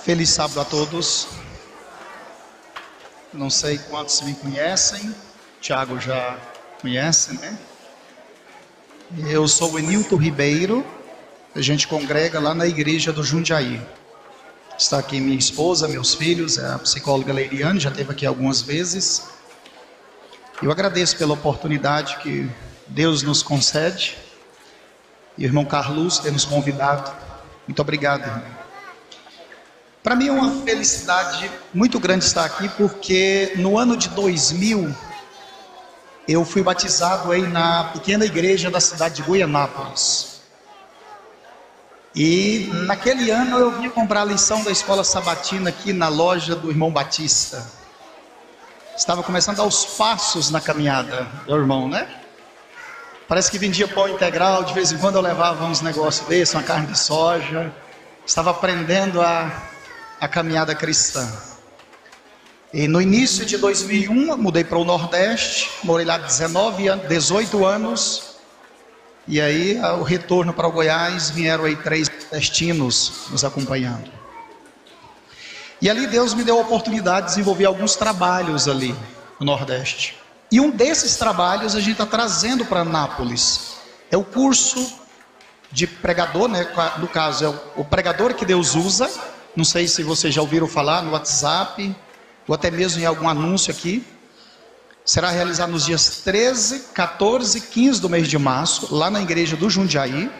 Feliz sábado a todos. Não sei quantos me conhecem. Tiago já conhece, né? Eu sou o Enilton Ribeiro. A gente congrega lá na igreja do Jundiaí. Está aqui minha esposa, meus filhos, a psicóloga Leiriane, já esteve aqui algumas vezes. Eu agradeço pela oportunidade que Deus nos concede. E o irmão Carlos ter nos convidado. Muito obrigado, irmão. Para mim é uma felicidade muito grande estar aqui, porque no ano de 2000 eu fui batizado aí na pequena igreja da cidade de Goianápolis. E naquele ano eu vim comprar a lição da escola sabatina aqui na loja do irmão Batista. Estava começando a dar os passos na caminhada do irmão, né? Parece que vendia pão integral, de vez em quando eu levava uns negócios desses, uma carne de soja. Estava aprendendo a caminhada cristã. E no início de 2001, eu mudei para o Nordeste, morei lá 18 anos. E aí, o retorno para o Goiás, vieram aí 3 destinos nos acompanhando. E ali Deus me deu a oportunidade de desenvolver alguns trabalhos ali no Nordeste. E um desses trabalhos a gente está trazendo para Anápolis. É o curso de pregador, né? No caso, é o pregador que Deus usa. Não sei se vocês já ouviram falar no WhatsApp, ou até mesmo em algum anúncio aqui. Será realizado nos dias 13, 14 e 15 do mês de março, lá na igreja do Jundiaí.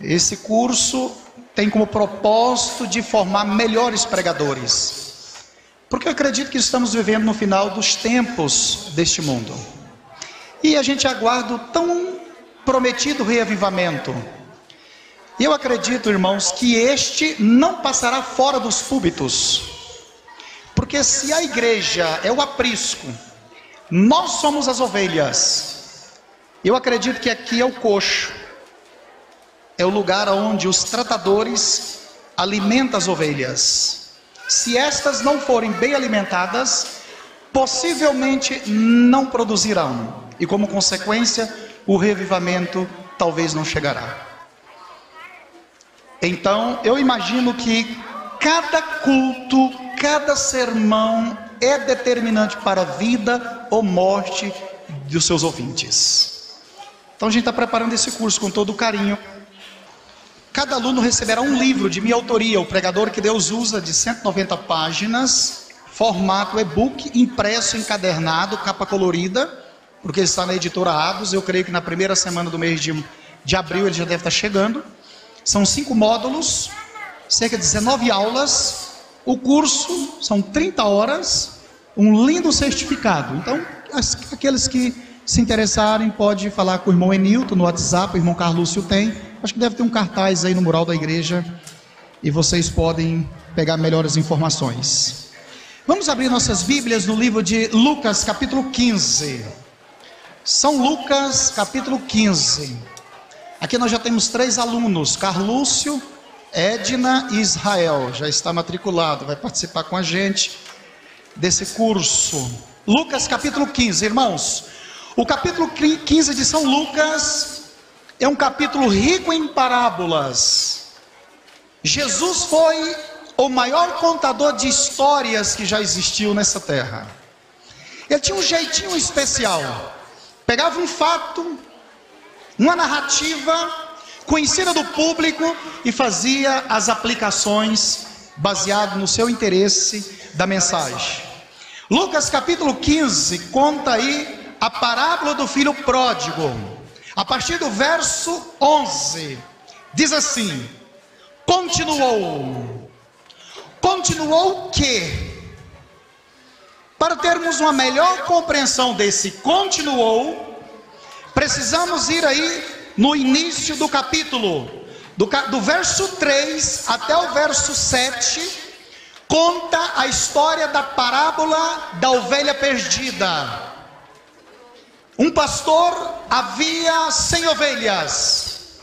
Esse curso tem como propósito de formar melhores pregadores. Porque eu acredito que estamos vivendo no final dos tempos deste mundo. E a gente aguarda o tão prometido reavivamento. E eu acredito, irmãos, que este não passará fora dos púlpitos. Porque se a igreja é o aprisco, nós somos as ovelhas. Eu acredito que aqui é o coxo. É o lugar onde os tratadores alimentam as ovelhas. Se estas não forem bem alimentadas, possivelmente não produzirão. E como consequência, o revivamento talvez não chegará. Então, eu imagino que cada culto, cada sermão é determinante para a vida ou morte dos seus ouvintes. Então a gente está preparando esse curso com todo carinho. Cada aluno receberá um livro de minha autoria, o pregador que Deus usa, de 190 páginas, formato e-book, impresso, encadernado, capa colorida, porque ele está na editora Ados. Eu creio que na primeira semana do mês de abril ele já deve estar chegando. São 5 módulos, cerca de 19 aulas. O curso são 30 horas, um lindo certificado. Então, aqueles que se interessarem, pode falar com o irmão Enilton no WhatsApp, o irmão Carlúcio tem. Acho que deve ter um cartaz aí no mural da igreja e vocês podem pegar melhores informações. Vamos abrir nossas Bíblias no livro de Lucas, capítulo 15. São Lucas, capítulo 15. Aqui nós já temos 3 alunos, Carlúcio, Edna e Israel. Já está matriculado, vai participar com a gente desse curso. Lucas capítulo 15, irmãos. O capítulo 15 de São Lucas é um capítulo rico em parábolas. Jesus foi o maior contador de histórias que já existiu nessa terra. Ele tinha um jeitinho especial. Pegava um fato, uma narrativa conhecida do público e fazia as aplicações baseado no seu interesse da mensagem. Lucas capítulo 15 conta aí a parábola do filho pródigo. A partir do verso 11 diz assim: continuou o quê? Para termos uma melhor compreensão desse continuou, precisamos ir aí no início do capítulo, do verso 3 até o verso 7, conta a história da parábola da ovelha perdida. Um pastor havia 100 ovelhas,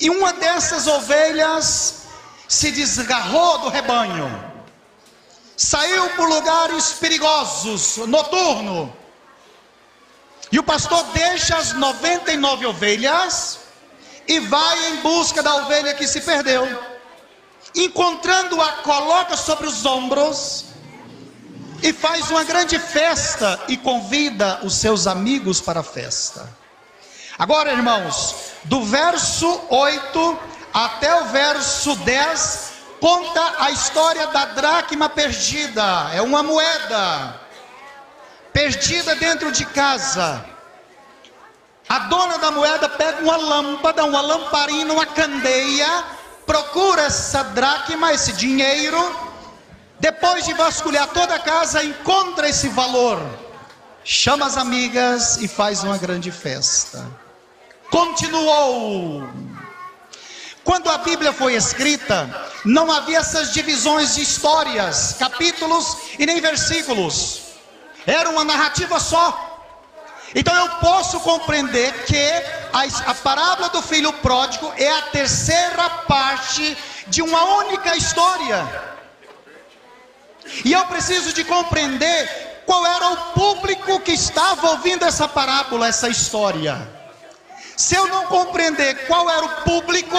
e uma dessas ovelhas se desgarrou do rebanho, saiu por lugares perigosos, noturno. E o pastor deixa as 99 ovelhas e vai em busca da ovelha que se perdeu. encontrando-a, coloca sobre os ombros e faz uma grande festa e convida os seus amigos para a festa. Agora, irmãos, do verso 8 até o verso 10, conta a história da dracma perdida. É uma moeda perdida dentro de casa. A dona da moeda pega uma lâmpada, uma lamparina, uma candeia, procura essa dracma, esse dinheiro. Depois de vasculhar toda a casa, encontra esse valor, chama as amigas e faz uma grande festa. Continuou. Quando a Bíblia foi escrita, não havia essas divisões de histórias, capítulos e nem versículos. Era uma narrativa só. Então eu posso compreender que a parábola do filho pródigo é a terceira parte de uma única história. E eu preciso de compreender qual era o público que estava ouvindo essa parábola, essa história. Se eu não compreender qual era o público,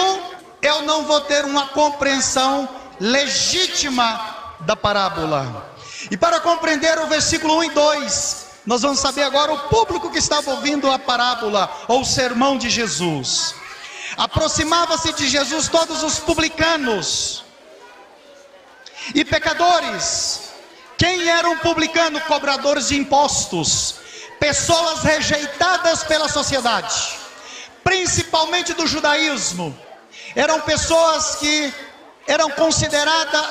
eu não vou ter uma compreensão legítima da parábola. E para compreender o versículo 1 e 2, nós vamos saber agora o público que estava ouvindo a parábola ou o sermão de Jesus. Aproximava-se de Jesus todos os publicanos e pecadores. Quem era um publicano? Cobradores de impostos, pessoas rejeitadas pela sociedade, principalmente do judaísmo. Eram pessoas que eram consideradas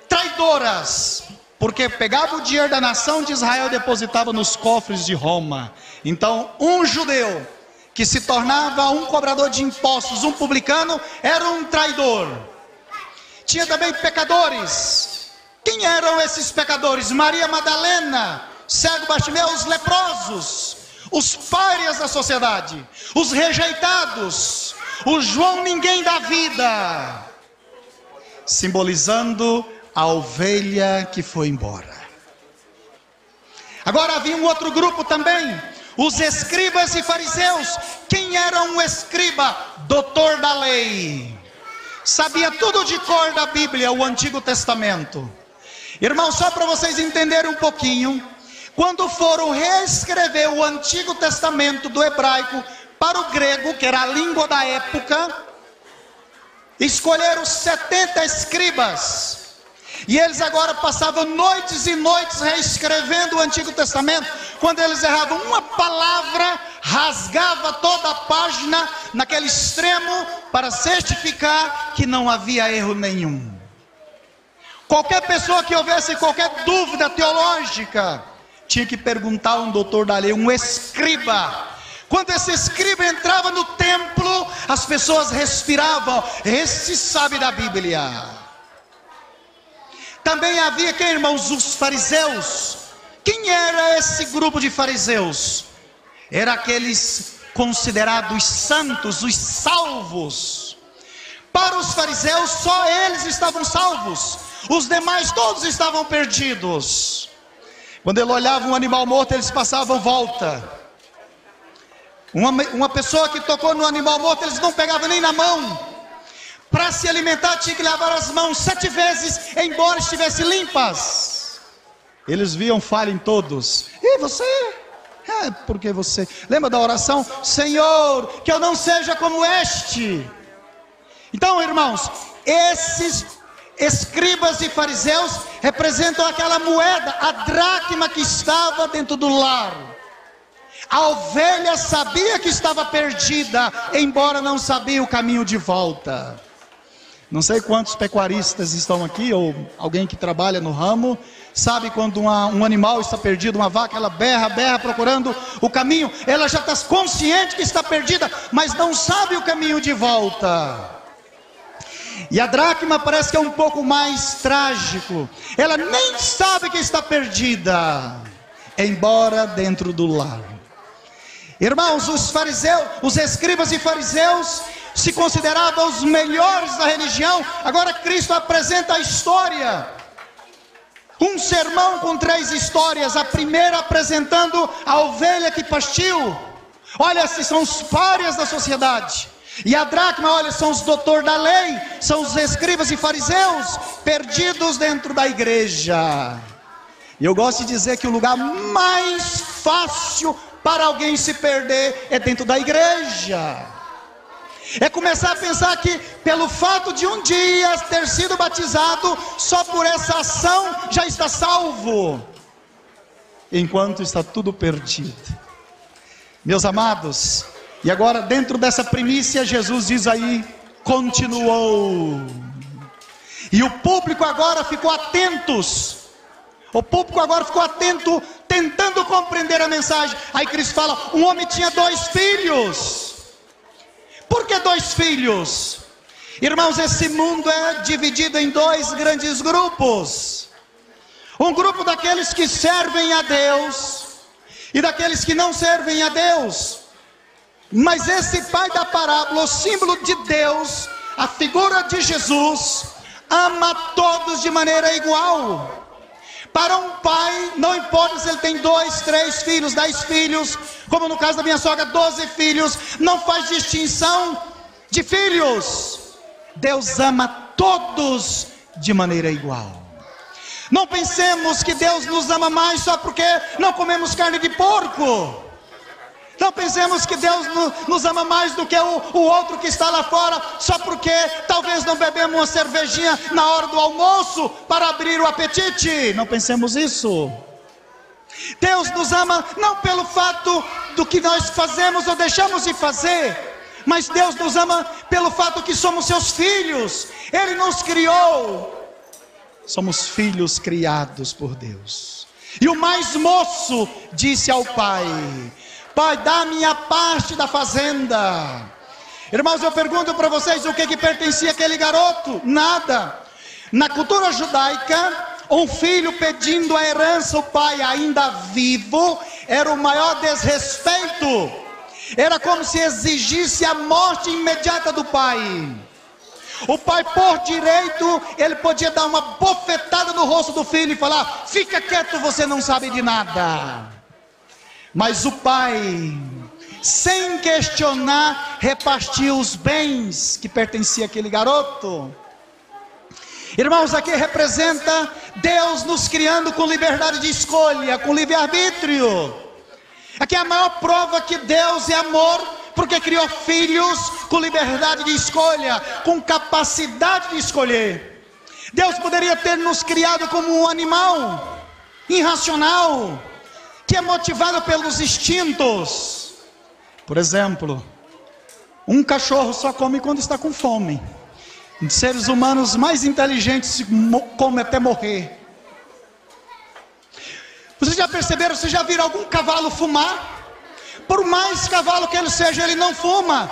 traidoras, porque pegavam o dinheiro da nação de Israel e depositavam nos cofres de Roma. Então um judeu que se tornava um cobrador de impostos, um publicano, era um traidor. Tinha também pecadores. Quem eram esses pecadores? Maria Madalena, cego Bartimeu, os leprosos, os párias da sociedade, os rejeitados, o João ninguém da vida, simbolizando a ovelha que foi embora. Agora havia um outro grupo também, os escribas e fariseus. Quem era um escriba? Doutor da lei, sabia tudo de cor da Bíblia, o Antigo Testamento. Irmão, só para vocês entenderem um pouquinho, quando foram reescrever o Antigo Testamento do hebraico para o grego, que era a língua da época, escolheram 70 escribas, e eles agora passavam noites e noites reescrevendo o Antigo Testamento. Quando eles erravam uma palavra, rasgava toda a página naquele extremo para certificar que não havia erro nenhum. Qualquer pessoa que houvesse qualquer dúvida teológica, tinha que perguntar a um doutor da lei, um escriba. Quando esse escriba entrava no templo, as pessoas respiravam: esse sabe da Bíblia. Também havia, quem, irmãos? Os fariseus. Quem era esse grupo de fariseus? Era aqueles considerados santos, os salvos. Para os fariseus, só eles estavam salvos, os demais todos estavam perdidos. Quando ele olhava um animal morto, eles passavam volta. Uma pessoa que tocou no animal morto, eles não pegavam nem na mão. Para se alimentar tinha que lavar as mãos 7 vezes, embora estivessem limpas. Eles viam falha em todos. E você? Porque você... Lembra da oração? Senhor, que eu não seja como este. Então, irmãos, esses escribas e fariseus representam aquela moeda, a dracma que estava dentro do lar. A ovelha sabia que estava perdida, embora não sabia o caminho de volta. Não sei quantos pecuaristas estão aqui, ou alguém que trabalha no ramo, sabe quando um animal está perdido, uma vaca, ela berra procurando o caminho, ela já está consciente que está perdida, mas não sabe o caminho de volta. E a dracma parece que é um pouco mais trágico, ela nem sabe que está perdida, embora dentro do lar. Irmãos, os fariseus, os escribas e fariseus se consideravam os melhores da religião. Agora Cristo apresenta a história, um sermão com 3 histórias. A primeira apresentando a ovelha que pastiu. Olha, esses são os párias da sociedade. E a dracma, olha, são os doutores da lei, são os escribas e fariseus perdidos dentro da igreja. E eu gosto de dizer que o lugar mais fácil para alguém se perder é dentro da igreja. É começar a pensar que pelo fato de um dia ter sido batizado, só por essa ação já está salvo, enquanto está tudo perdido. Meus amados, e agora dentro dessa primícia, Jesus diz aí, continuou. E o público agora ficou atentos. O público agora ficou atento, tentando compreender a mensagem. Aí Cristo fala, um homem tinha 2 filhos. Por que 2 filhos? Irmãos, esse mundo é dividido em 2 grandes grupos. Um grupo daqueles que servem a Deus e daqueles que não servem a Deus. Mas esse pai da parábola, o símbolo de Deus, a figura de Jesus, ama todos de maneira igual. Para um pai, não importa se ele tem 2, 3 filhos, 10 filhos, como no caso da minha sogra, 12 filhos, não faz distinção de filhos. Deus ama todos de maneira igual. Não pensemos que Deus nos ama mais só porque não comemos carne de porco. Não pensemos que Deus nos ama mais do que o outro que está lá fora, só porque talvez não bebemos uma cervejinha na hora do almoço para abrir o apetite. Não pensemos isso. Deus nos ama não pelo fato do que nós fazemos ou deixamos de fazer, mas Deus nos ama pelo fato que somos seus filhos. Ele nos criou. Somos filhos criados por Deus. E o mais moço disse ao pai: Pai, dá minha parte da fazenda. Irmãos, eu pergunto para vocês, o que pertencia àquele garoto? Nada. Na cultura judaica, um filho pedindo a herança, o pai ainda vivo, era o maior desrespeito. Era como se exigisse a morte imediata do pai. O pai, por direito, ele podia dar uma bofetada no rosto do filho e falar: fica quieto, você não sabe de nada. Mas o pai, sem questionar, repartiu os bens que pertenciam àquele garoto. Irmãos, aqui representa Deus nos criando com liberdade de escolha, com livre-arbítrio. Aqui é a maior prova que Deus é amor, porque criou filhos com liberdade de escolha, com capacidade de escolher. Deus poderia ter nos criado como um animal irracional, que é motivado pelos instintos. Por exemplo, um cachorro só come quando está com fome. Os seres humanos mais inteligentes comem até morrer. Vocês já perceberam, vocês já viram algum cavalo fumar? Por mais cavalo que ele seja, ele não fuma.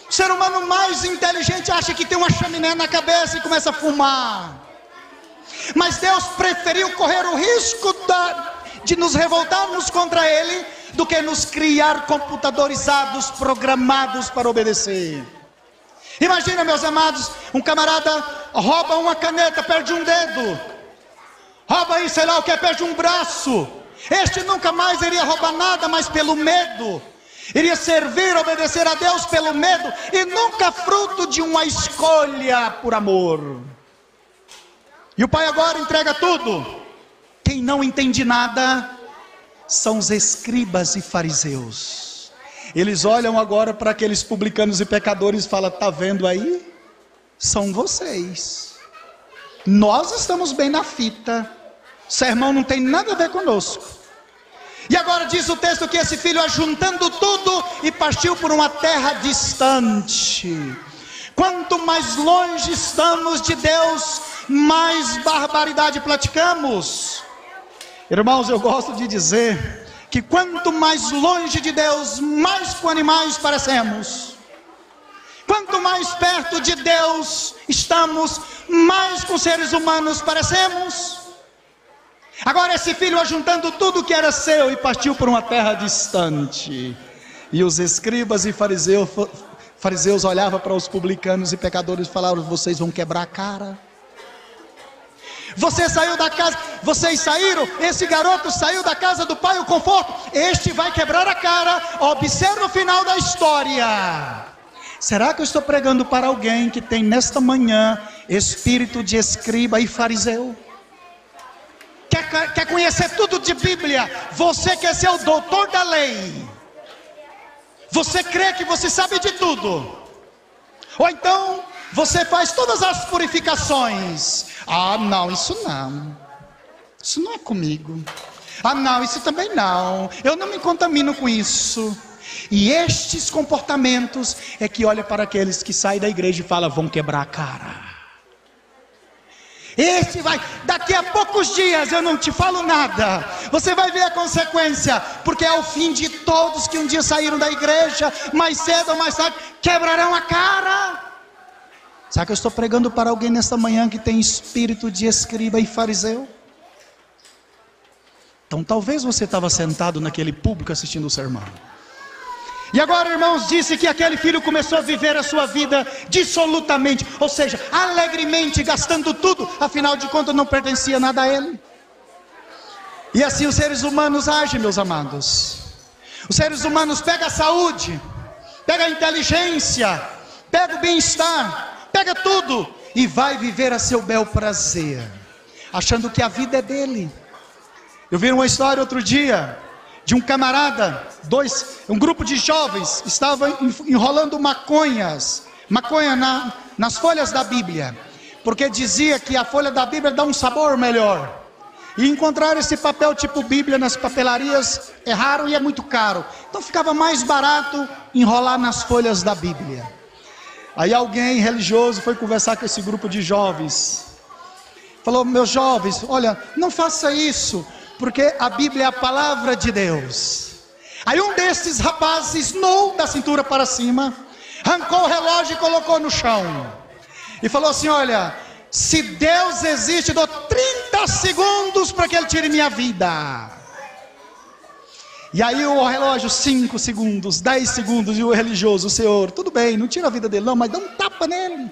O ser humano mais inteligente acha que tem uma chaminé na cabeça e começa a fumar. Mas Deus preferiu correr o risco de nos revoltarmos contra Ele, do que nos criar computadorizados, programados para obedecer. Imagina, meus amados, um camarada rouba uma caneta, perde um dedo, rouba aí, sei lá o que, perde um braço. Este nunca mais iria roubar nada, mas pelo medo, iria servir, obedecer a Deus pelo medo, e nunca fruto de uma escolha por amor. E o pai agora entrega tudo. Quem não entende nada são os escribas e fariseus. Eles olham agora para aqueles publicanos e pecadores e falam: está vendo aí? São vocês. Nós estamos bem na fita. Sermão não tem nada a ver conosco. E agora diz o texto que esse filho, ajuntando tudo, e partiu por uma terra distante. Quanto mais longe estamos de Deus, mais barbaridade praticamos. Irmãos, eu gosto de dizer que quanto mais longe de Deus, mais com animais parecemos. Quanto mais perto de Deus estamos, mais com seres humanos parecemos. Agora esse filho, ajuntando tudo que era seu, e partiu por uma terra distante. E os escribas e fariseus olhavam para os publicanos e pecadores e falavam: vocês vão quebrar a cara. Você saiu da casa, vocês saíram, esse garoto saiu da casa do pai, o conforto. Este vai quebrar a cara. Observa o final da história. Será que eu estou pregando para alguém que tem nesta manhã espírito de escriba e fariseu? Quer conhecer tudo de Bíblia? Você quer ser o doutor da lei? Você crê que você sabe de tudo? Ou então você faz todas as purificações? Ah, não, isso não. Isso não é comigo. Ah, não, isso também não. Eu não me contamino com isso. E estes comportamentos é que olha para aqueles que saem da igreja e falam: vão quebrar a cara. Este vai, daqui a poucos dias eu não te falo nada, você vai ver a consequência, porque é o fim de todos que um dia saíram da igreja, mais cedo ou mais tarde, quebrarão a cara. Sabe que eu estou pregando para alguém nesta manhã que tem espírito de escriba e fariseu? Então talvez você estava sentado naquele público assistindo o sermão. E agora, irmãos, disse que aquele filho começou a viver a sua vida dissolutamente, ou seja, alegremente, gastando tudo, afinal de contas não pertencia nada a ele. E assim os seres humanos agem, meus amados. Os seres humanos pegam a saúde, pegam a inteligência, pegam o bem-estar, pegam tudo e vai viver a seu bel prazer, achando que a vida é dele. Eu vi uma história outro dia de um camarada, um grupo de jovens estava enrolando maconha nas folhas da Bíblia, porque dizia que a folha da Bíblia dá um sabor melhor. E encontrar esse papel tipo Bíblia nas papelarias é raro e é muito caro. Então ficava mais barato enrolar nas folhas da Bíblia. Aí alguém religioso foi conversar com esse grupo de jovens. Falou: meus jovens, olha, não faça isso, porque a Bíblia é a palavra de Deus. Aí um desses rapazes, nu da cintura para cima, arrancou o relógio e colocou no chão. E falou assim: olha, se Deus existe, eu dou 30 segundos para que Ele tire minha vida. E aí o relógio, 5 segundos, 10 segundos, e o religioso, o senhor, tudo bem, não tira a vida dele não, mas dá um tapa nele.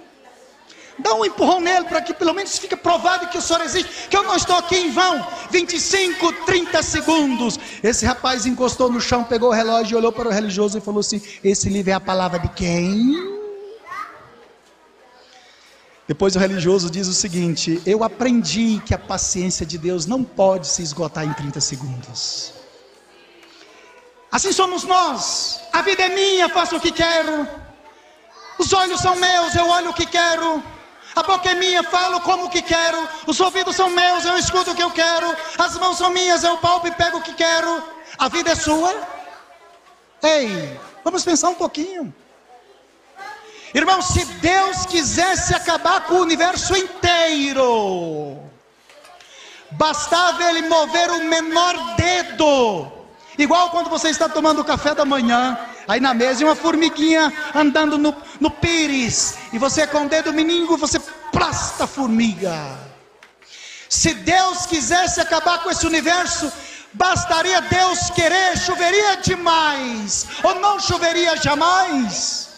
Dá um empurrão nele para que pelo menos fique provado que o Senhor existe, que eu não estou aqui em vão. 25, 30 segundos. Esse rapaz encostou no chão, pegou o relógio, olhou para o religioso e falou assim: esse livro é a palavra de quem? Depois o religioso diz o seguinte: eu aprendi que a paciência de Deus não pode se esgotar em 30 segundos. Assim somos nós. A vida é minha, faço o que quero. Os olhos são meus, eu olho o que quero. A boca é minha, falo como que quero. Os ouvidos são meus, eu escuto o que eu quero. As mãos são minhas, eu palpo e pego o que quero. A vida é sua. Ei, vamos pensar um pouquinho. Irmão, se Deus quisesse acabar com o universo inteiro, bastava Ele mover o menor dedo. Igual quando você está tomando café da manhã, aí na mesa, e uma formiguinha andando no pires, e você com o dedo mindinho, você plasta a formiga. Se Deus quisesse acabar com esse universo, bastaria Deus querer, choveria demais, ou não choveria jamais.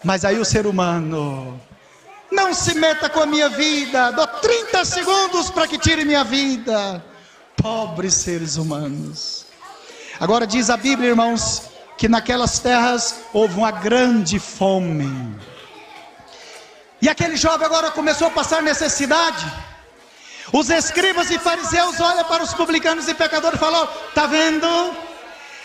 Mas aí o ser humano: não se meta com a minha vida, dou 30 segundos para que tire minha vida. Pobres seres humanos. Agora diz a Bíblia, irmãos, que naquelas terras houve uma grande fome. E aquele jovem agora começou a passar necessidade. Os escribas e fariseus olham para os publicanos e pecadores e falam: está vendo?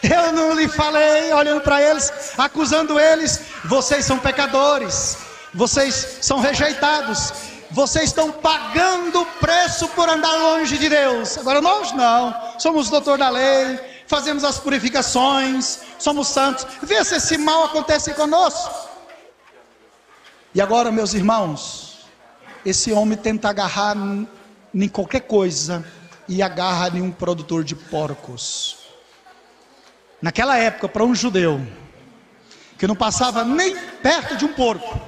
Eu não lhe falei, olhando para eles, acusando eles: vocês são pecadores, vocês são rejeitados, vocês estão pagando o preço por andar longe de Deus. Agora nós não, somos doutor da lei, fazemos as purificações, somos santos. Vê se esse mal acontece conosco. E agora, meus irmãos, esse homem tenta agarrar em qualquer coisa e agarra em um produtor de porcos. Naquela época, para um judeu que não passava nem perto de um porco,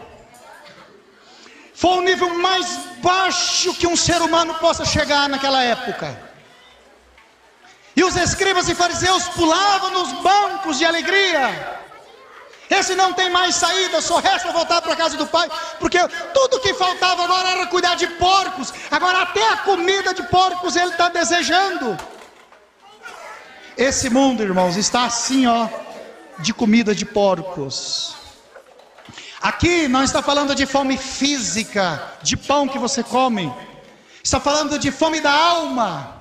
foi o nível mais baixo que um ser humano possa chegar naquela época. E os escribas e fariseus pulavam nos bancos de alegria. Esse não tem mais saída, só resta voltar para a casa do pai, porque tudo que faltava agora era cuidar de porcos. Agora até a comida de porcos ele está desejando. Esse mundo, irmãos, está assim, ó, de comida de porcos. Aqui não está falando de fome física, de pão que você come. Está falando de fome da alma,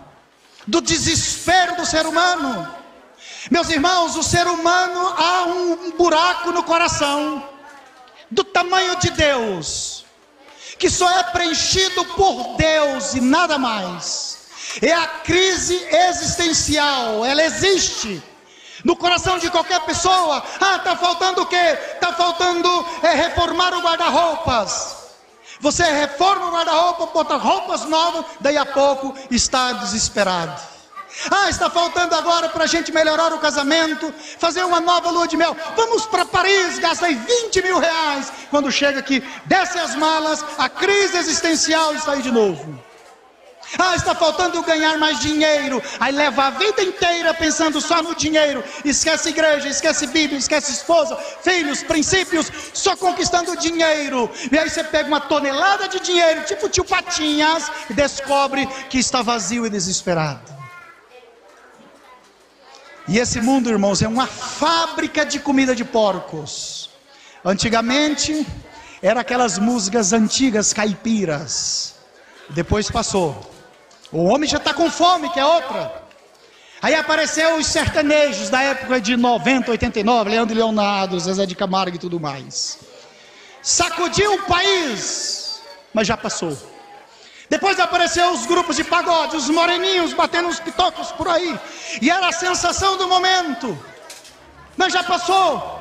do desespero do ser humano. Meus irmãos, o ser humano, há um buraco no coração, do tamanho de Deus, que só é preenchido por Deus e nada mais. É a crise existencial, ela existe no coração de qualquer pessoa. Está faltando o quê? Está faltando reformar o guarda-roupas. Você reforma o guarda-roupa, bota roupas novas, daí a pouco está desesperado. Está faltando agora para a gente melhorar o casamento, fazer uma nova lua de mel. Vamos para Paris, gasta aí 20 mil reais. Quando chega aqui, desce as malas, a crise existencial está aí de novo. Está faltando ganhar mais dinheiro. Aí leva a vida inteira pensando só no dinheiro. Esquece igreja, esquece Bíblia, esquece esposa, filhos, princípios, só conquistando dinheiro. E aí você pega uma tonelada de dinheiro, tipo tio Patinhas, e descobre que está vazio e desesperado. E esse mundo, irmãos, é uma fábrica de comida de porcos. Antigamente, eram aquelas músicas antigas, caipiras. Depois passou. O homem já está com fome, que é outra. Aí apareceu os sertanejos da época de 90, 89, Leandro e Leonardo, Zezé de Camargo e tudo mais. Sacudiu o país, mas já passou. Depois apareceu os grupos de pagode, os moreninhos batendo uns pitocos por aí. E era a sensação do momento, mas já passou.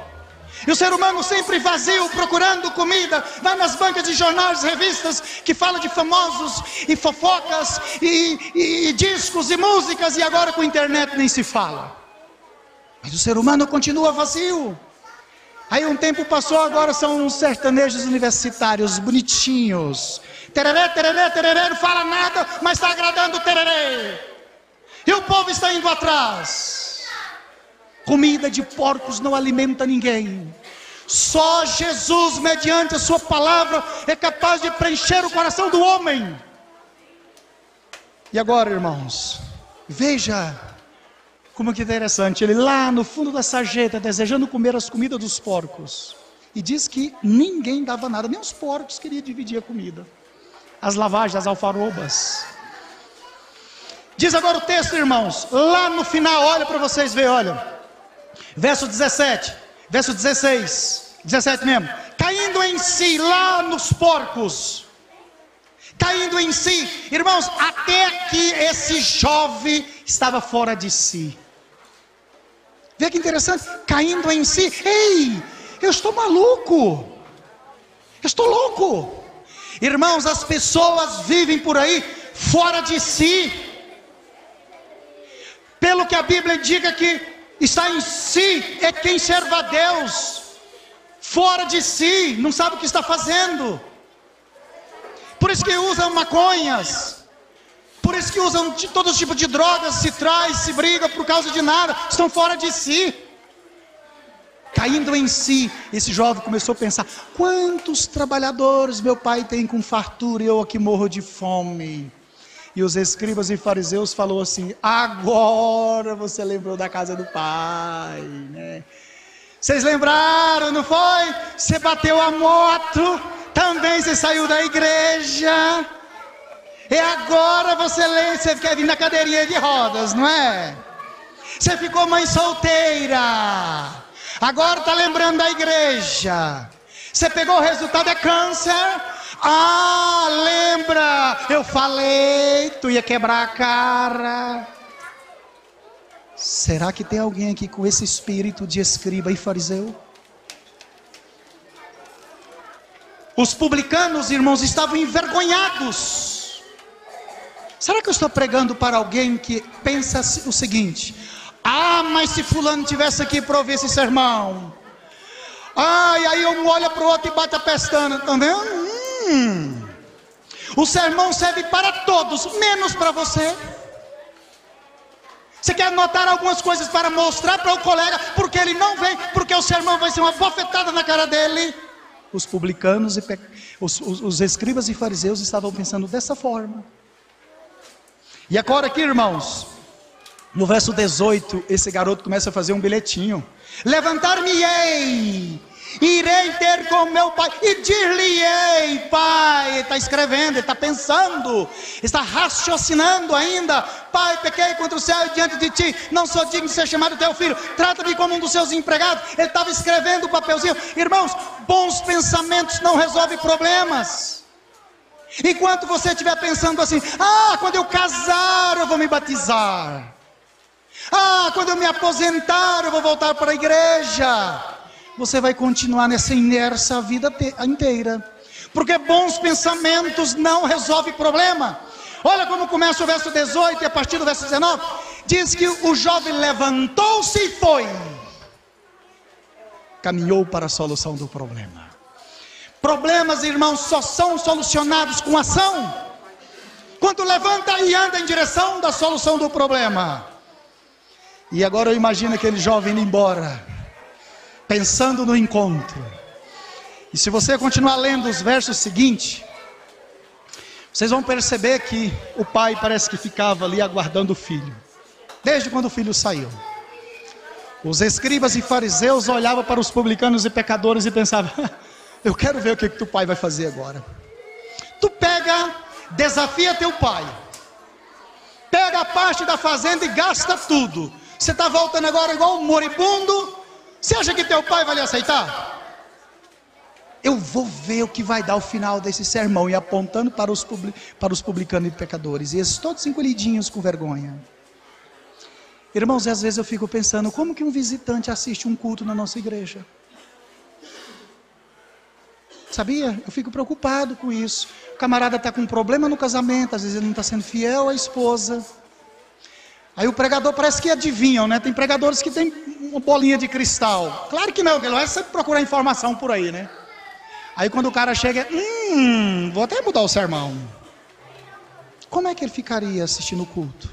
E o ser humano sempre vazio, procurando comida, vai nas bancas de jornais, revistas, que falam de famosos, e fofocas, e discos, e músicas, e agora com a internet nem se fala. Mas o ser humano continua vazio. Aí um tempo passou, agora são uns sertanejos universitários, bonitinhos. Tereré, tereré, tereré, não fala nada, mas está agradando o tereré. E o povo está indo atrás. Comida de porcos não alimenta ninguém. Só Jesus, mediante a sua palavra, é capaz de preencher o coração do homem. E agora, irmãos, veja como que interessante. Ele lá no fundo da sarjeta, desejando comer as comidas dos porcos. E diz que ninguém dava nada, nem os porcos queriam dividir a comida. As lavagens, as alfarrobas. Diz agora o texto, irmãos, lá no final, olha para vocês verem, olha. Verso 17, verso 16, 17 mesmo. Caindo em si, lá nos porcos. Caindo em si. Irmãos, até que esse jovem estava fora de si. Vê que interessante. Caindo em si. Ei, eu estou maluco. Eu estou louco. Irmãos, as pessoas vivem por aí fora de si. Pelo que a Bíblia indica que está em si é quem serve a Deus. Fora de si, não sabe o que está fazendo. Por isso que usam maconhas. Por isso que usam todo tipo de drogas, se traz, se briga por causa de nada. Estão fora de si. Caindo em si, esse jovem começou a pensar: quantos trabalhadores meu pai tem com fartura e eu aqui morro de fome. E os escribas e fariseus falou assim: agora você lembrou da casa do pai, né? Vocês lembraram, não foi? Você bateu a moto, também você saiu da igreja. E agora você quer vir na cadeirinha de rodas, não é? Você ficou mãe solteira, agora está lembrando da igreja. Você pegou o resultado, é câncer. Lembra, eu falei, tu ia quebrar a cara. Será que tem alguém aqui com esse espírito de escriba e fariseu? Os publicanos, irmãos, estavam envergonhados. Será que eu estou pregando para alguém que pensa o seguinte: mas se fulano tivesse aqui para ouvir esse sermão. E aí um olha para o outro e bate a pestana, tá vendo? O sermão serve para todos, menos para você. Você quer anotar algumas coisas para mostrar para o colega, porque ele não vem, porque o sermão vai ser uma bofetada na cara dele. Os publicanos e os escribas e fariseus estavam pensando dessa forma. E agora aqui, irmãos, no verso 18, esse garoto começa a fazer um bilhetinho: levantar-me-ei, irei ter com meu pai e dir-lhe-ei, pai. Ele está escrevendo, ele está pensando, está raciocinando ainda: pai, pequei contra o céu e diante de ti, não sou digno de ser chamado teu filho, trata-me como um dos seus empregados. Ele estava escrevendo o papelzinho. Irmãos, bons pensamentos não resolvem problemas. Enquanto você estiver pensando assim: quando eu casar eu vou me batizar, quando eu me aposentar eu vou voltar para a igreja, você vai continuar nessa inércia a vida inteira, porque bons pensamentos não resolvem problema. Olha como começa o verso 18 e a partir do verso 19, diz que o jovem levantou-se e foi, caminhou para a solução do problema. Problemas, irmãos, só são solucionados com ação. Quando levanta e anda em direção da solução do problema. E agora eu imagino aquele jovem indo embora, pensando no encontro. E se você continuar lendo os versos seguintes, vocês vão perceber que o pai parece que ficava ali aguardando o filho, desde quando o filho saiu. Os escribas e fariseus olhavam para os publicanos e pecadores e pensavam: eu quero ver o que o teu pai vai fazer agora. Tu pega, desafia teu pai, pega a parte da fazenda e gasta tudo. Você está voltando agora igual um moribundo. Você acha que teu pai vai lhe aceitar? Eu vou ver o que vai dar o final desse sermão. E apontando para os publicanos e pecadores, e esses todos encolhidinhos com vergonha. Irmãos, às vezes eu fico pensando: como que um visitante assiste um culto na nossa igreja? Sabia? Eu fico preocupado com isso. O camarada está com um problema no casamento, às vezes ele não está sendo fiel à esposa. Aí o pregador parece que adivinham, né? Tem pregadores que tem uma bolinha de cristal. Claro que não, ele vai sempre procurar informação por aí, né? Aí quando o cara chega, vou até mudar o sermão. Como é que ele ficaria assistindo o culto?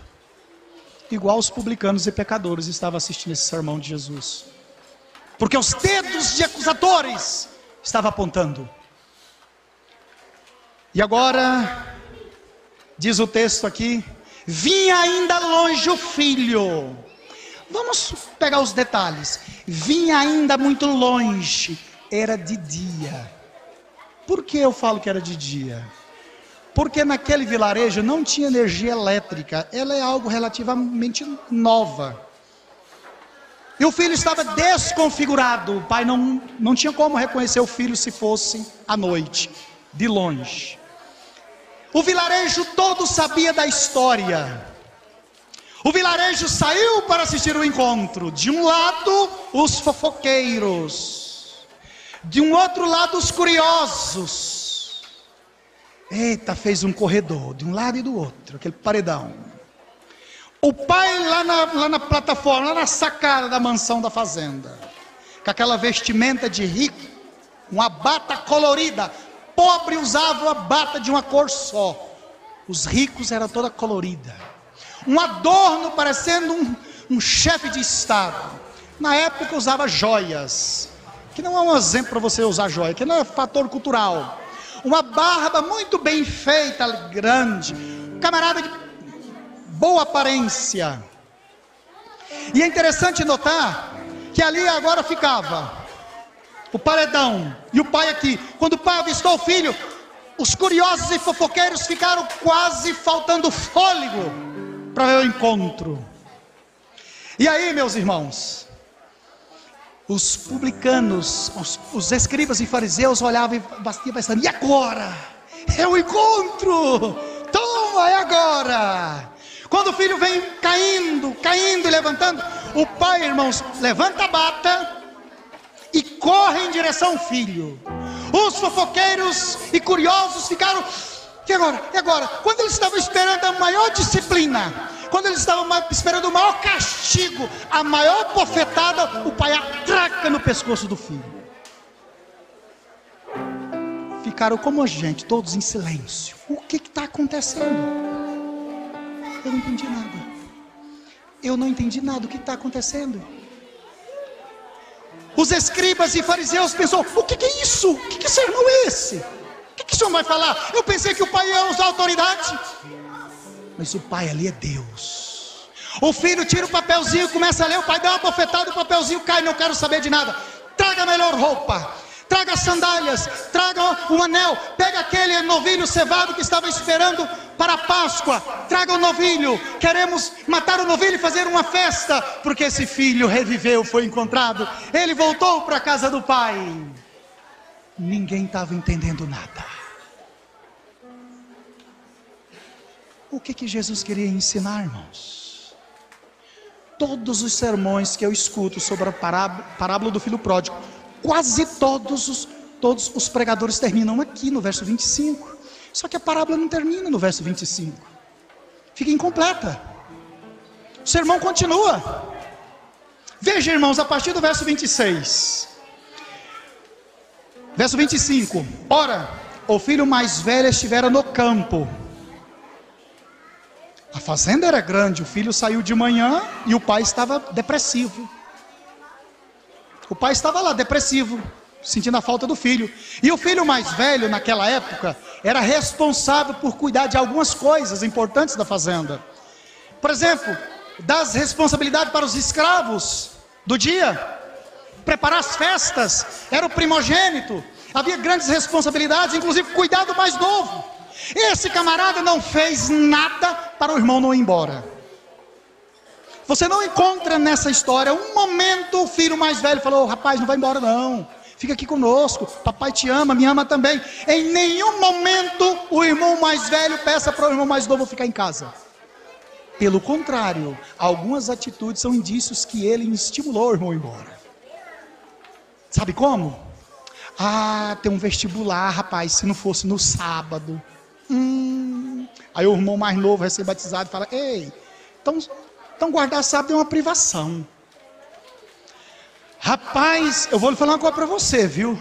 Igual os publicanos e pecadores estavam assistindo esse sermão de Jesus. Porque os dedos de acusadores estavam apontando. E agora, diz o texto aqui: vinha ainda longe o filho. Vamos pegar os detalhes. Vinha ainda muito longe. Era de dia. Por que eu falo que era de dia? Porque naquele vilarejo não tinha energia elétrica. Ela é algo relativamente nova. E o filho estava desconfigurado. O pai não tinha como reconhecer o filho se fosse à noite, de longe. O vilarejo todo sabia da história. O vilarejo saiu para assistir o encontro. De um lado, os fofoqueiros. De um outro lado, os curiosos. Eita, fez um corredor, de um lado e do outro, aquele paredão. O pai lá na plataforma, lá na sacada da mansão da fazenda, com aquela vestimenta de rico, uma bata colorida. Pobre usava a bata de uma cor só. Os ricos era toda colorida. Um adorno parecendo um chefe de estado. Na época usava joias, que não é um exemplo para você usar joia, que não é fator cultural. Uma barba muito bem feita, grande. Camarada de boa aparência. E é interessante notar que ali agora ficava o paredão e o pai aqui. Quando o pai avistou o filho, os curiosos e fofoqueiros ficaram quase faltando fôlego para ver o encontro. E aí, meus irmãos, os publicanos, os escribas e fariseus olhavam e bastiam pensando: e agora? É o encontro! Toma, é agora! Quando o filho vem caindo e levantando, o pai, irmãos, levanta a bata e corre em direção ao filho. Os fofoqueiros e curiosos ficaram: e agora? E agora? Quando eles estavam esperando a maior disciplina, quando eles estavam esperando o maior castigo, a maior bofetada, o pai atraca no pescoço do filho. Ficaram como a gente, todos em silêncio. O que está acontecendo? Eu não entendi nada. eu não entendi nada, o que está acontecendo? Os escribas e fariseus pensou, o que é isso? Que sermão é esse? O que o senhor vai falar? Eu pensei que o pai ia usar autoridade. Mas o pai ali é Deus. O filho tira o papelzinho, começa a ler, o pai dá uma bofetada, o papelzinho cai, não quero saber de nada. Traga a melhor roupa, traga as sandálias, traga o anel, pega aquele novilho cevado que estava esperando para a Páscoa, traga o novilho, queremos matar o novilho e fazer uma festa, porque esse filho reviveu, foi encontrado, ele voltou para a casa do pai. Ninguém estava entendendo nada. O que Jesus queria ensinar, irmãos? Todos os sermões que eu escuto sobre a parábola do filho pródigo, quase todos os pregadores terminam aqui no verso 25. Só que a parábola não termina no verso 25. Fica incompleta. O sermão continua. Veja, irmãos, a partir do verso 26. Verso 25. Ora, o filho mais velho estivera no campo. A fazenda era grande, o filho saiu de manhã e o pai estava depressivo. O pai estava lá depressivo, sentindo a falta do filho. E o filho mais velho naquela época era responsável por cuidar de algumas coisas importantes da fazenda. Por exemplo, das responsabilidades para os escravos do dia, preparar as festas, era o primogênito, havia grandes responsabilidades, inclusive cuidar do mais novo. Esse camarada não fez nada para o irmão não ir embora. Você não encontra nessa história um momento o filho mais velho falou, rapaz, não vai embora não, fica aqui conosco, papai te ama, me ama também. Em nenhum momento o irmão mais velho peça para o irmão mais novo ficar em casa. Pelo contrário, algumas atitudes são indícios que ele estimulou o irmão a ir embora. Sabe como? Ah, tem um vestibular, rapaz, se não fosse no sábado. Aí o irmão mais novo, recém-batizado, fala, ei, então guardar sábado é uma privação. Rapaz, eu vou lhe falar uma coisa para você, viu?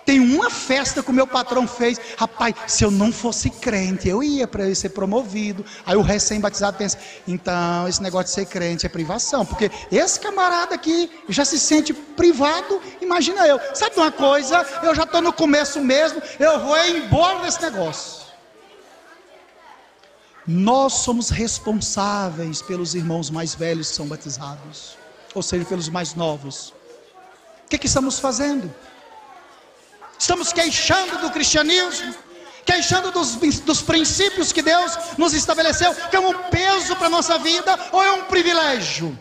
Tem uma festa que o meu patrão fez. Rapaz, se eu não fosse crente, eu ia para ele ser promovido. Aí o recém-batizado pensa, então esse negócio de ser crente é privação, porque esse camarada aqui já se sente privado. Imagina eu, sabe uma coisa? Eu já estou no começo mesmo, eu vou embora desse negócio. Nós somos responsáveis pelos irmãos mais velhos que são batizados, ou seja, pelos mais novos. O que estamos fazendo? Estamos queixando do cristianismo, queixando dos princípios que Deus nos estabeleceu, que é um peso para a nossa vida, ou é um privilégio?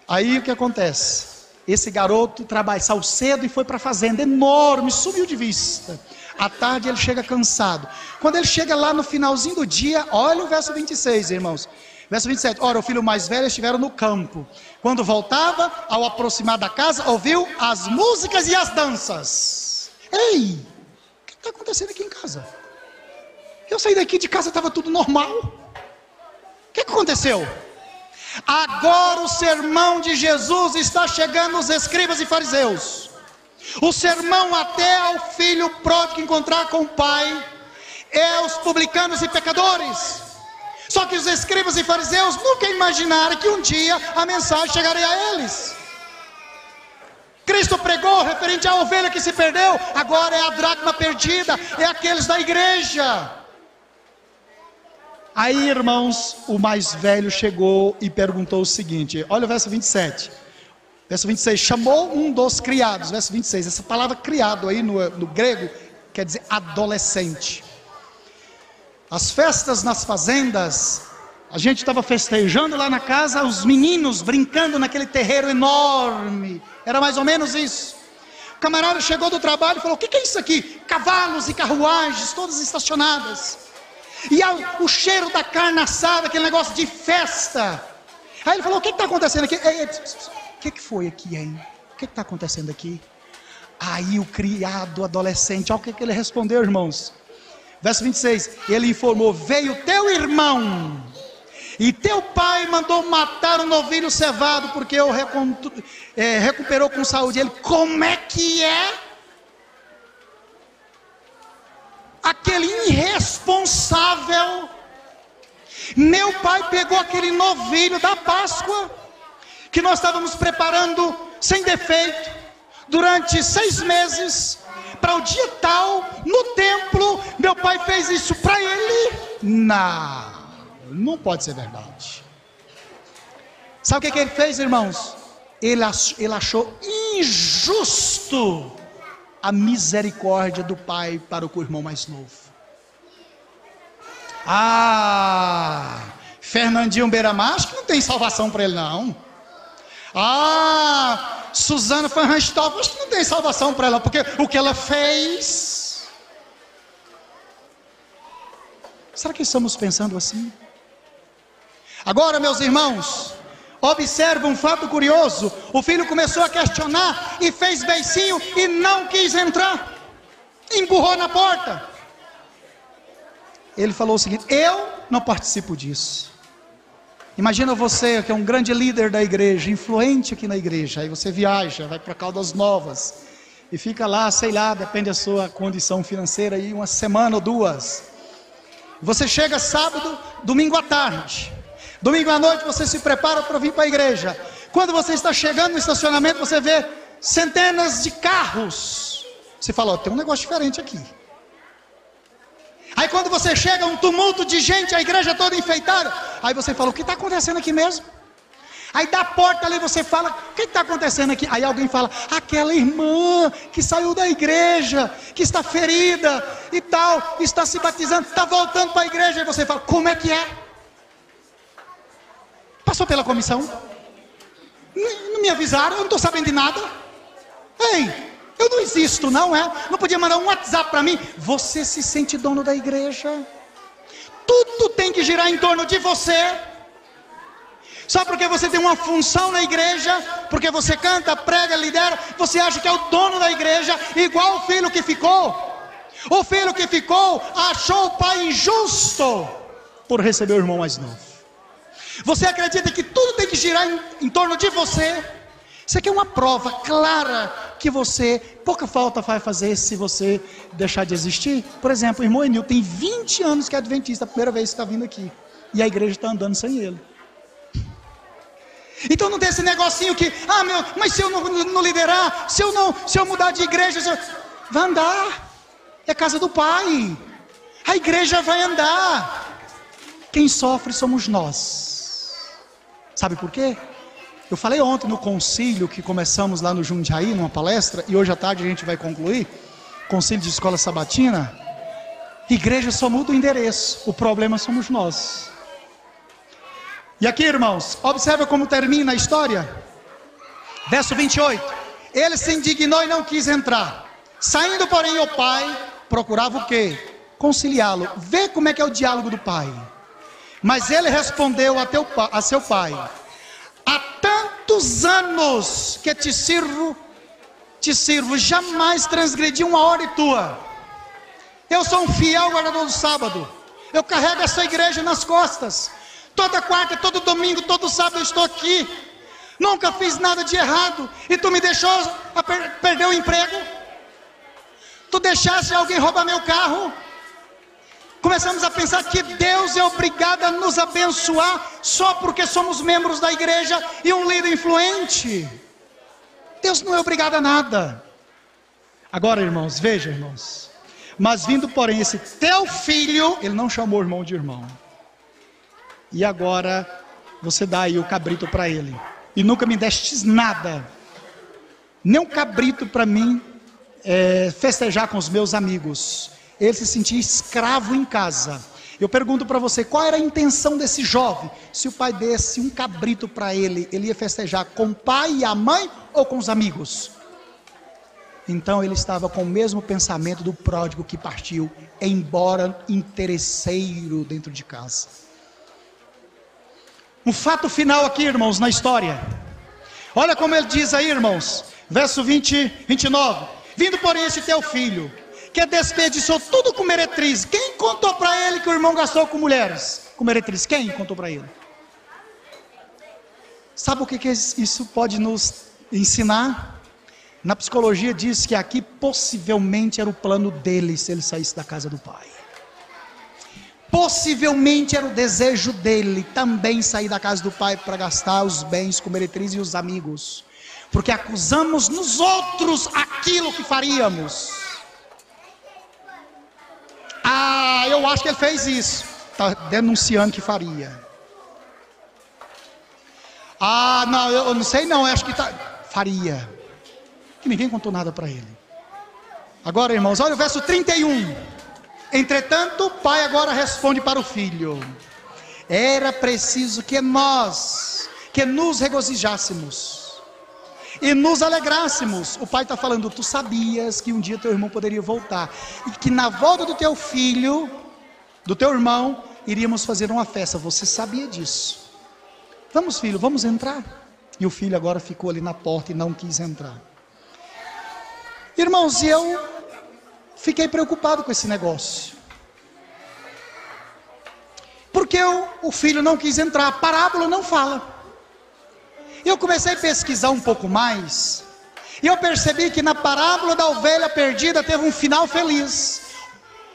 Aí o que acontece? Esse garoto saiu cedo e foi para a fazenda, enorme, sumiu de vista. À tarde ele chega cansado. Quando ele chega lá no finalzinho do dia, olha o verso 26, irmãos. Verso 27, ora, o filho mais velho estiveram no campo. Quando voltava, ao aproximar da casa, ouviu as músicas e as danças. Ei, o que está acontecendo aqui em casa? Eu saí daqui de casa, estava tudo normal. O que aconteceu? Agora o sermão de Jesus está chegando aos escribas e fariseus. O sermão até ao filho pródigo encontrar com o pai é os publicanos e pecadores. Só que os escribas e fariseus nunca imaginaram que um dia a mensagem chegaria a eles. Cristo pregou referente à ovelha que se perdeu, agora é a dracma perdida, é aqueles da igreja. Aí, irmãos, o mais velho chegou e perguntou o seguinte, olha o verso 27. Verso 26, chamou um dos criados. Verso 26, essa palavra criado aí no grego quer dizer adolescente. As festas nas fazendas, a gente estava festejando lá na casa, os meninos brincando naquele terreiro enorme, era mais ou menos isso. O camarada chegou do trabalho e falou, o que é isso aqui? Cavalos e carruagens, todas estacionadas. E o cheiro da carne assada, aquele negócio de festa. Aí ele falou, o que está acontecendo aqui? O que foi aqui, hein? O que está acontecendo aqui? Aí o criado adolescente, olha o que ele respondeu, irmãos. Verso 26, ele informou, veio teu irmão, e teu pai mandou matar um novilho cevado, porque recuperou com saúde. Ele, como é que é? Aquele irresponsável Meu pai pegou aquele novilho da Páscoa, que nós estávamos preparando sem defeito, durante 6 meses, para o dia tal, no templo. Meu pai fez isso para ele. Não pode ser verdade. Sabe o que ele fez, irmãos? Ele achou injusto a misericórdia do pai para com o irmão mais novo. Fernandinho Beiramar, acho que não tem salvação para ele não. Suzana Fanranstoff, acho que não tem salvação para ela, porque o que ela fez. Será que estamos pensando assim? Agora, meus irmãos, observa um fato curioso. O filho começou a questionar e fez beicinho e não quis entrar, emburrou na porta. Ele falou o seguinte: eu não participo disso. Imagina você que é um grande líder da igreja, influente aqui na igreja. Aí você viaja, vai para Caldas Novas e fica lá, sei lá, depende da sua condição financeira, aí 1 semana ou 2. Você chega sábado, domingo à tarde, domingo à noite você se prepara para vir para a igreja. Quando você está chegando no estacionamento, você vê centenas de carros. Você fala: tem um negócio diferente aqui. Aí quando você chega, um tumulto de gente, a igreja toda enfeitada. Aí você fala: o que está acontecendo aqui mesmo? Aí da porta ali você fala: o que está acontecendo aqui? Aí alguém fala: aquela irmã que saiu da igreja, que está ferida e tal, está se batizando, está voltando para a igreja. Aí você fala: como é que é? Passou pela comissão? Não me avisaram, eu não estou sabendo de nada. Ei, eu não existo não, não podia mandar um WhatsApp para mim? Você se sente dono da igreja? Tudo tem que girar em torno de você. Só porque você tem uma função na igreja, porque você canta, prega, lidera, você acha que é o dono da igreja, igual o filho que ficou. O filho que ficou achou o pai injusto por receber o irmão mais novo. Você acredita que tudo tem que girar em torno de você? Isso aqui é uma prova clara que pouca falta vai fazer se você deixar de existir. Por exemplo, o irmão Enil tem 20 anos que é adventista, a primeira vez que está vindo aqui, e a igreja está andando sem ele. Então não tem esse negocinho que, mas se eu não liderar, se eu mudar de igreja, vai andar, é casa do pai, a igreja vai andar. Quem sofre somos nós. Sabe por quê? Eu falei ontem no concílio que começamos lá no Jundiaí, numa palestra, e hoje à tarde a gente vai concluir, concílio de escola sabatina. Igreja só muda o endereço, o problema somos nós. E aqui, irmãos, observa como termina a história. Verso 28. Ele se indignou e não quis entrar. Saindo, porém, o pai procurava o quê? Conciliá-lo. Vê como é que é o diálogo do pai. Mas ele respondeu a seu pai: há tantos anos que te sirvo, jamais transgredi uma ordem tua. Eu sou um fiel guardador do sábado. Eu carrego essa igreja nas costas. Toda quarta, todo domingo, todo sábado eu estou aqui. Nunca fiz nada de errado. E tu me deixou perder o emprego? Tu deixaste alguém roubar meu carro? Começamos a pensar que Deus é obrigado a nos abençoar só porque somos membros da igreja e um líder influente. Deus não é obrigado a nada. Agora, irmãos, veja, irmãos. Mas vindo, porém, esse teu filho, ele não chamou o irmão de irmão. E agora você dá aí o cabrito para ele. E nunca me destes nada, nem um cabrito para mim festejar com os meus amigos. Ele se sentia escravo em casa. Eu pergunto para você, qual era a intenção desse jovem? Se o pai desse um cabrito para ele, ele ia festejar com o pai e a mãe ou com os amigos? Então ele estava com o mesmo pensamento do pródigo que partiu, embora interesseiro dentro de casa. Um fato final aqui, irmãos, na história. Olha como ele diz aí, irmãos, verso 29. Vindo, porém, esse teu filho, que desperdiçou tudo com meretriz. Quem contou para ele que o irmão gastou com mulheres? Com meretriz, quem contou para ele? Sabe o que isso pode nos ensinar? Na psicologia diz que aqui possivelmente era o plano dele, se ele saísse da casa do pai. Possivelmente era o desejo dele também sair da casa do pai para gastar os bens com meretriz e os amigos, porque acusamos nos outros aquilo que faríamos. Eu acho que ele fez isso, está denunciando que faria. Não, eu não sei não, eu acho que faria, que ninguém contou nada para ele. Agora, irmãos, olha o verso 31. Entretanto, o pai agora responde para o filho: era preciso que nos regozijássemos e nos alegrássemos. O pai está falando: tu sabias que um dia teu irmão poderia voltar, e que na volta do teu filho, do teu irmão, iríamos fazer uma festa. Você sabia disso? Vamos, filho, vamos entrar. E o filho agora ficou ali na porta e não quis entrar. Irmãos, eu fiquei preocupado com esse negócio, porque o filho não quis entrar. A parábola não fala. Eu comecei a pesquisar um pouco mais, e eu percebi que na parábola da ovelha perdida teve um final feliz.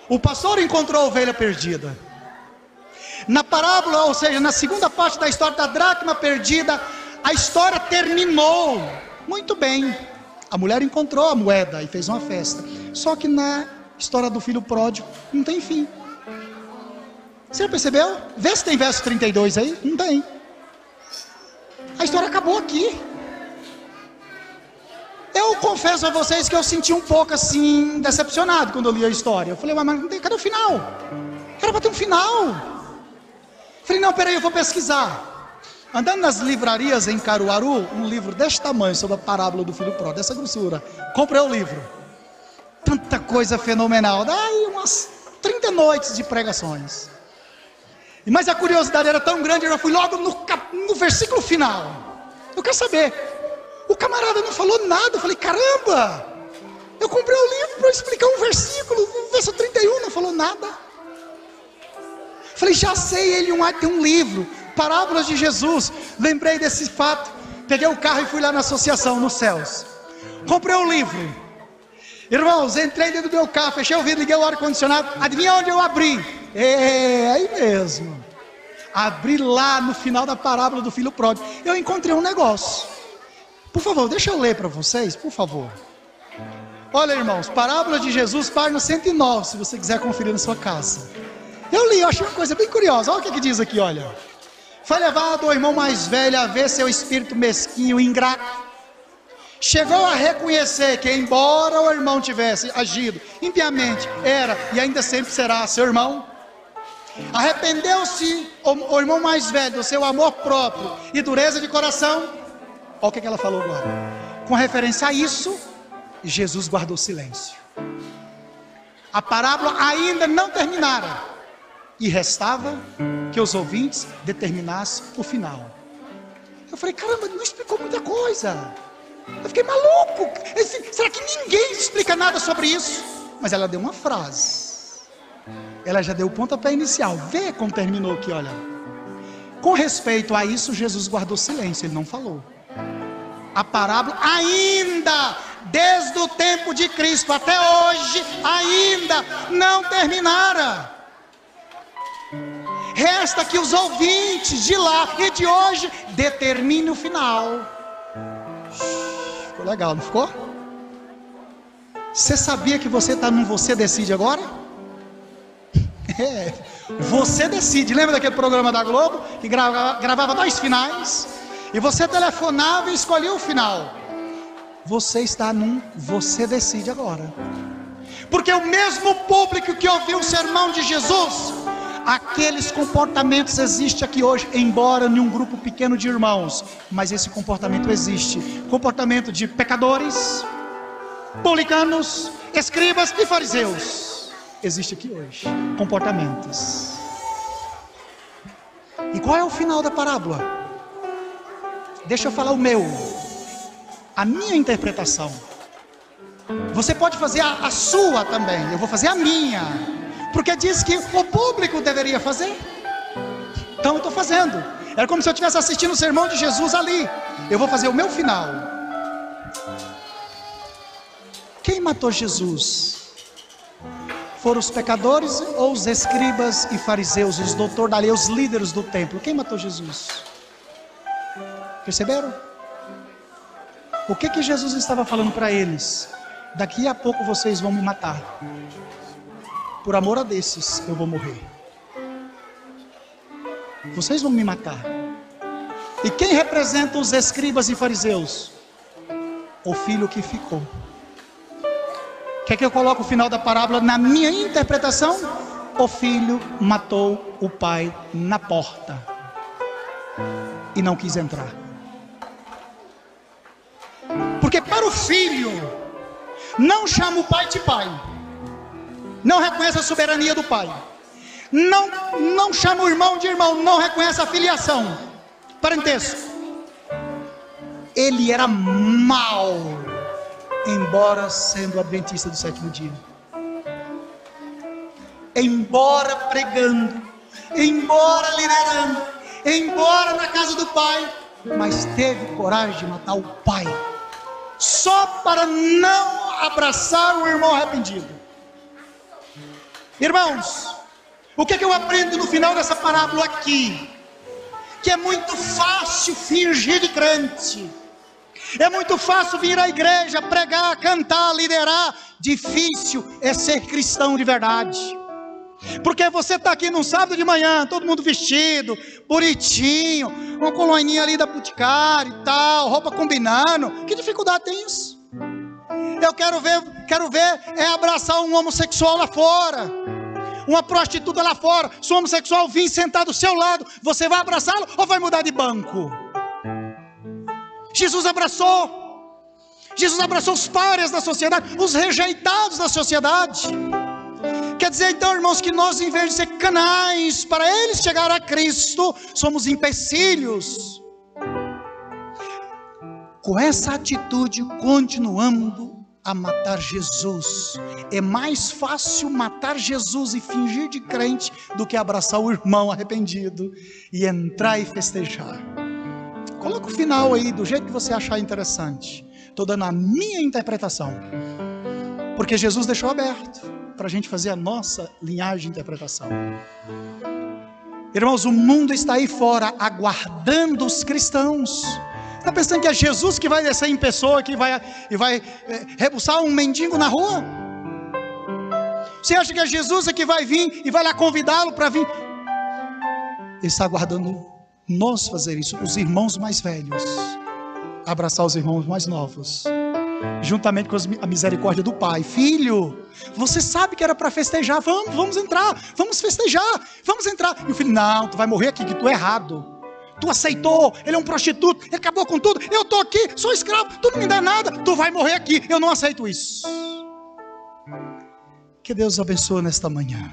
O pastor encontrou a ovelha perdida. Na parábola, ou seja, na segunda parte da história da dracma perdida, a história terminou muito bem. A mulher encontrou a moeda e fez uma festa. Só que na história do filho pródigo não tem fim. Você já percebeu? Vê se tem verso 32 aí. Não tem. A história acabou aqui. Eu confesso a vocês que eu senti um pouco assim, decepcionado quando eu li a história. Eu falei: mas cadê o final? Era para ter um final. Falei: não, peraí, eu vou pesquisar. Andando nas livrarias em Caruaru, um livro deste tamanho sobre a parábola do filho pródigo, dessa grossura. Comprei o livro. Tanta coisa fenomenal. Daí umas 30 noites de pregações. Mas a curiosidade era tão grande, eu já fui logo no versículo final. Eu quero saber. O camarada não falou nada. Eu falei: caramba, eu comprei o livro para explicar um versículo. O verso 31 não falou nada. Falei: já sei, ele tem um livro, Parábolas de Jesus. Lembrei desse fato, peguei o carro e fui lá na associação, nos céus. Comprei o livro. Irmãos, entrei dentro do meu carro, fechei o vidro, liguei o ar-condicionado. Adivinha onde eu abri? Aí mesmo. Abri lá no final da parábola do filho pródigo. Eu encontrei um negócio. Por favor, deixa eu ler para vocês, por favor. Olha, irmãos, Parábola de Jesus, página 109, se você quiser conferir na sua casa. Eu li, eu achei uma coisa bem curiosa. Olha o que diz aqui, olha. Foi levado o irmão mais velho a ver seu espírito mesquinho e ingrato. Chegou a reconhecer que, embora o irmão tivesse agido impiamente, era e ainda sempre será seu irmão. Arrependeu-se o irmão mais velho do seu amor próprio e dureza de coração. Olha o que ela falou agora. Com referência a isso, Jesus guardou silêncio. A parábola ainda não terminara, e restava que os ouvintes determinassem o final. Eu falei: caramba, não explicou muita coisa. Eu fiquei maluco. Será que ninguém explica nada sobre isso? Mas ela deu uma frase. Ela já deu o pontapé inicial. Vê como terminou aqui, olha. Com respeito a isso, Jesus guardou silêncio, ele não falou. A parábola ainda, desde o tempo de Cristo até hoje, ainda não terminara. Resta que os ouvintes de lá e de hoje determinem o final. Ficou legal, não ficou? Você sabia que você está no Você Decide agora? Você Decide. Lembra daquele programa da Globo que gravava 2 finais? E você telefonava e escolhia o final. Você está num Você Decide agora. Porque o mesmo público que ouviu o sermão de Jesus, aqueles comportamentos existem aqui hoje, embora em um grupo pequeno de irmãos, mas esse comportamento existe. Comportamento de pecadores, publicanos, escribas e fariseus. Existe aqui hoje. Comportamentos. E qual é o final da parábola? Deixa eu falar a minha interpretação. Você pode fazer a sua também. Eu vou fazer a minha, porque diz que o público deveria fazer. Então eu estou fazendo. Era como se eu estivesse assistindo o sermão de Jesus ali. Eu vou fazer o meu final. Quem matou Jesus? Foram os pecadores ou os escribas e fariseus, os doutores da lei, os líderes do templo? Quem matou Jesus? Perceberam? O que Jesus estava falando para eles? Daqui a pouco vocês vão me matar. Por amor a desses eu vou morrer. Vocês vão me matar. E quem representa os escribas e fariseus? O filho que ficou. Quer que eu coloque o final da parábola na minha interpretação? O filho matou o pai na porta e não quis entrar. Porque para o filho, não chama o pai de pai, não reconhece a soberania do pai, não chama o irmão de irmão, não reconhece a filiação, parentesco. Ele era mau, embora sendo adventista do sétimo dia, embora pregando, embora liderando, embora na casa do pai, mas teve coragem de matar o pai, só para não abraçar o irmão arrependido. Irmãos, o que eu aprendo no final dessa parábola aqui? Que é muito fácil fingir de crente, é muito fácil vir à igreja, pregar, cantar, liderar. Difícil é ser cristão de verdade. Porque você está aqui num sábado de manhã, todo mundo vestido, bonitinho, uma coloninha ali da Boticário e tal, roupa combinando. Que dificuldade tem isso? Eu quero ver é abraçar um homossexual lá fora, uma prostituta lá fora. Se o homossexual vir sentar do seu lado, você vai abraçá-lo ou vai mudar de banco? Jesus abraçou os párias da sociedade, os rejeitados da sociedade. Quer dizer então, irmãos, que nós, em vez de ser canais para eles chegar a Cristo, somos empecilhos. Com essa atitude, continuando a matar Jesus. É mais fácil matar Jesus e fingir de crente do que abraçar o irmão arrependido e entrar e festejar. Coloca o final aí, do jeito que você achar interessante. Estou dando a minha interpretação, porque Jesus deixou aberto para a gente fazer a nossa linhagem de interpretação. Irmãos, o mundo está aí fora aguardando os cristãos. Está pensando que é Jesus que vai descer em pessoa, que vai rebuçar um mendigo na rua? Você acha que é Jesus que vai vir e vai lá convidá-lo para vir? Ele está aguardando nós fazer isso, os irmãos mais velhos abraçar os irmãos mais novos, juntamente com a misericórdia do Pai. Filho, você sabe que era para festejar, vamos entrar, vamos festejar, vamos entrar. E o filho, não, tu vai morrer aqui, que tu é errado, tu aceitou, ele é um prostituto, ele acabou com tudo, eu estou aqui, sou escravo, tu não me dá nada, tu vai morrer aqui, eu não aceito isso. Que Deus abençoe nesta manhã.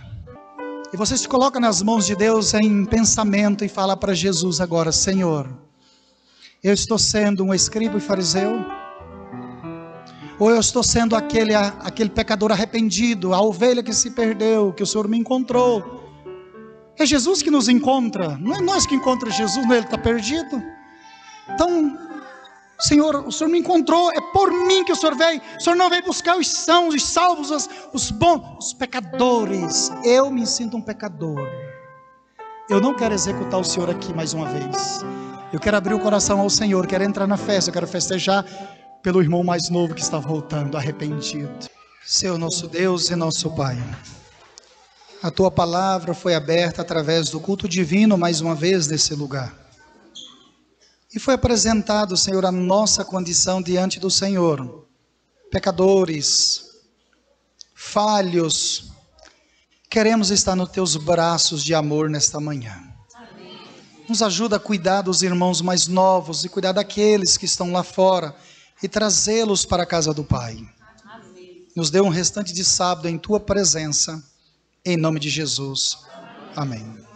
E você se coloca nas mãos de Deus em pensamento e fala para Jesus agora: Senhor, eu estou sendo um escriba e fariseu? Ou eu estou sendo aquele pecador arrependido, a ovelha que se perdeu, que o Senhor me encontrou? É Jesus que nos encontra, não é nós que encontramos Jesus, não é Ele que está perdido. Então, Senhor, o Senhor me encontrou, é por mim que o Senhor veio. O Senhor não veio buscar os sãos, os salvos, os bons, os pecadores. Eu me sinto um pecador. Eu não quero executar o Senhor aqui mais uma vez. Eu quero abrir o coração ao Senhor, quero entrar na festa, eu quero festejar pelo irmão mais novo que está voltando, arrependido. Senhor nosso Deus e nosso Pai, a Tua palavra foi aberta através do culto divino mais uma vez nesse lugar. E foi apresentado, Senhor, a nossa condição diante do Senhor. Pecadores, falhos, queremos estar nos Teus braços de amor nesta manhã. Amém. Nos ajuda a cuidar dos irmãos mais novos e cuidar daqueles que estão lá fora e trazê-los para a casa do Pai. Amém. Nos dê um restante de sábado em Tua presença, em nome de Jesus. Amém.